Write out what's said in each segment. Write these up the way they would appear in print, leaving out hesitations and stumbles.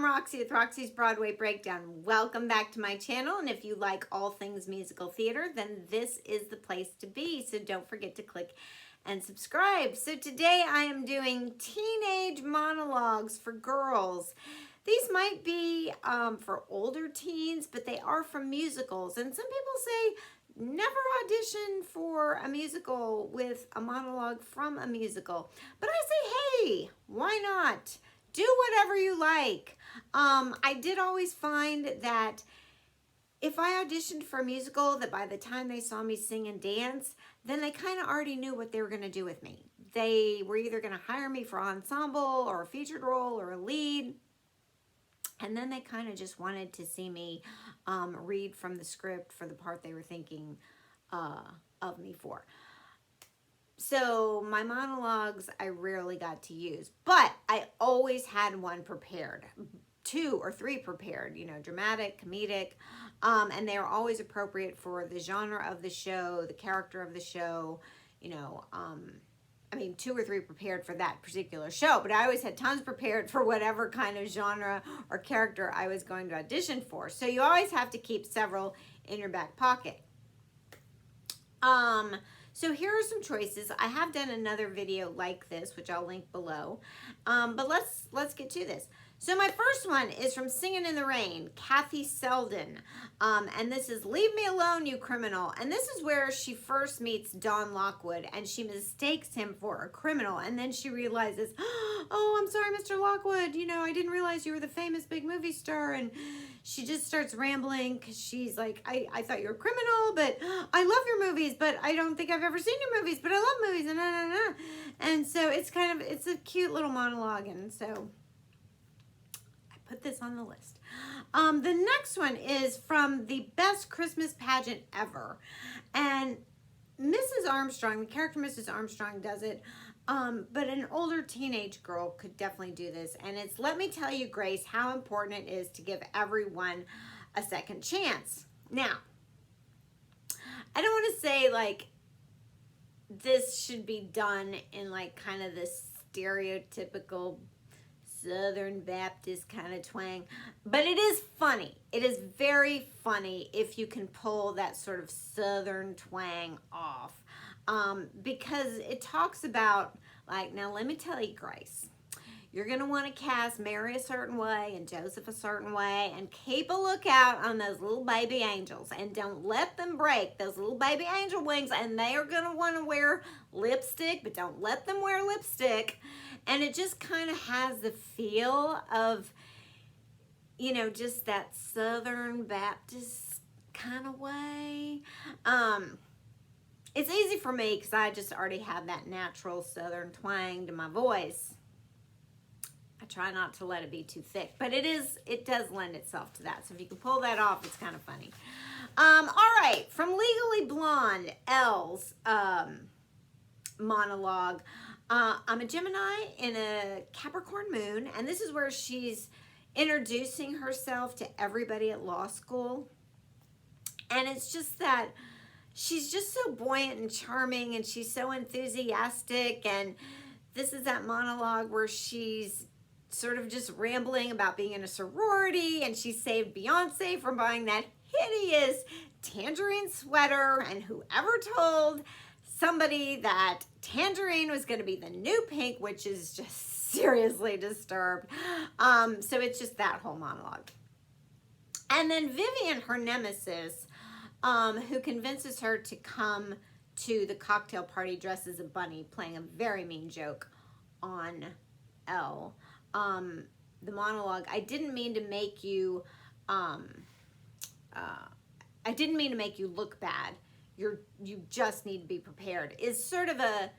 I'm Roxie with Roxie's Broadway Breakdown. Welcome back to my channel, and if you like all things musical theater, then this is the place to be, so don't forget to click and subscribe. So today I am doing teenage monologues for girls. These might be for older teens, but they are from musicals, and some people say never audition for a musical with a monologue from a musical. But I say, hey, why not? Do whatever you like. I did always find that if I auditioned for a musical, that by the time they saw me sing and dance, then they kind of already knew what they were going to do with me. They were either going to hire me for ensemble or a featured role or a lead. And then they kind of just wanted to see me read from the script for the part they were thinking of me for. So my monologues I rarely got to use, but I always had one prepared, 2 or 3 prepared, you know, dramatic, comedic, and they are always appropriate for the genre of the show, the character of the show, you know, I mean, 2 or 3 prepared for that particular show, but I always had tons prepared for whatever kind of genre or character I was going to audition for. So you always have to keep several in your back pocket. So here are some choices. I have done another video like this, which I'll link below. But let's get to this. So my first one is from Singin' in the Rain, Kathy Selden. And this is Leave Me Alone, You Criminal. And this is where she first meets Don Lockwood and she mistakes him for a criminal. And then she realizes, oh, I'm sorry, Mr. Lockwood. You know, I didn't realize you were the famous big movie star. And she just starts rambling because she's like, I thought you were a criminal, but I love your movies, but I don't think I've ever seen your movies, but I love movies. And so it's it's a cute little monologue. And so put this on the list. The next one is from the Best Christmas Pageant Ever. And Mrs. Armstrong, the character Mrs. Armstrong does it, but an older teenage girl could definitely do this. And it's Let Me Tell You, Grace, how important it is to give everyone a second chance. Now, I don't want to say like this should be done in like kind of this stereotypical Southern Baptist kind of twang, but it is funny. It is very funny if you can pull that sort of Southern twang off, because it talks about like, now let me tell you, Grace, you're going to want to cast Mary a certain way and Joseph a certain way, and keep a lookout on those little baby angels, and don't let them break those little baby angel wings, and they are going to want to wear lipstick, but don't let them wear lipstick. And it just kind of has the feel of, you know, just that Southern Baptist kind of way. It's easy for me because I just already have that natural Southern twang to my voice. I try not to let it be too thick, but it does lend itself to that. So if you can pull that off, it's kind of funny. All right, from Legally Blonde, Elle's monologue. I'm a Gemini in a Capricorn moon, and this is where she's introducing herself to everybody at law school. And it's just that she's just so buoyant and charming, and she's so enthusiastic. And this is that monologue where she's sort of just rambling about being in a sorority, and she saved Beyonce from buying that hideous tangerine sweater, and whoever told somebody that tangerine was going to be the new pink, which is just seriously disturbed. So it's just that whole monologue. And then Vivian, her nemesis, who convinces her to come to the cocktail party dressed as a bunny, playing a very mean joke on Elle. The monologue, I didn't mean to make you look bad. You just need to be prepared, is sort of a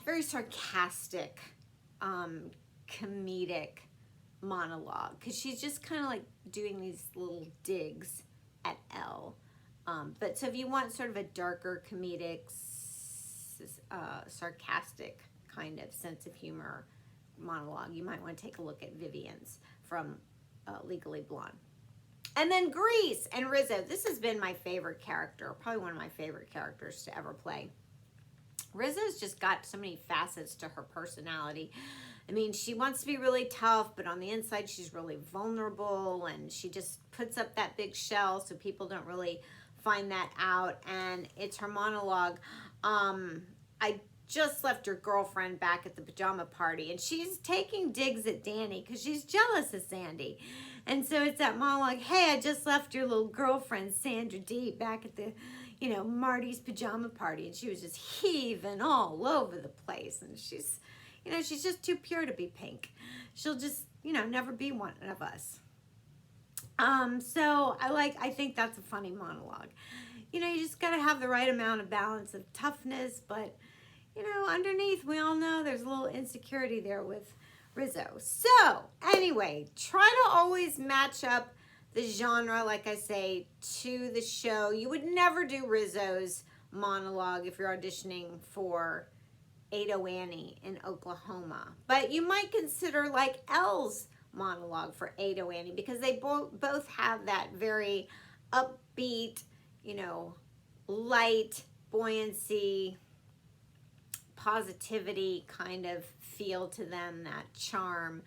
very sarcastic, comedic monologue, because she's just kind of like doing these little digs at Elle. But so if you want sort of a darker, comedic, sarcastic kind of sense of humor monologue, you might want to take a look at Vivian's from Legally Blonde. And then Grease and Rizzo. This has been my favorite character, probably one of my favorite characters to ever play. Rizzo's just got so many facets to her personality. I mean, she wants to be really tough, but on the inside, she's really vulnerable, and she just puts up that big shell so people don't really find that out. And it's her monologue. I just left your girlfriend back at the pajama party, and she's taking digs at Danny because she's jealous of Sandy. And so it's that monologue, hey, I just left your little girlfriend, Sandra D, back at the, Marty's pajama party, and she was just heaving all over the place. And she's, she's just too pure to be Pink. She'll just, never be one of us. So I think that's a funny monologue. You just got to have the right amount of balance of toughness, but, underneath, we all know there's a little insecurity there with Rizzo. So, anyway, try to always match up the genre, like I say, to the show. You would never do Rizzo's monologue if you're auditioning for Ado Annie in Oklahoma. But you might consider like Elle's monologue for Ado Annie, because they both have that very upbeat, light, buoyancy, positivity kind of feel to them, that charm.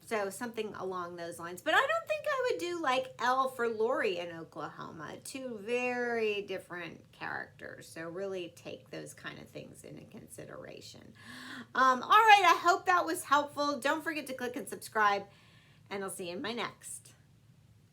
So something along those lines. But I don't think I would do like Elle for Lori in Oklahoma. Two very different characters. So really take those kind of things into consideration. All right, I hope that was helpful. Don't forget to click and subscribe, and I'll see you in my next.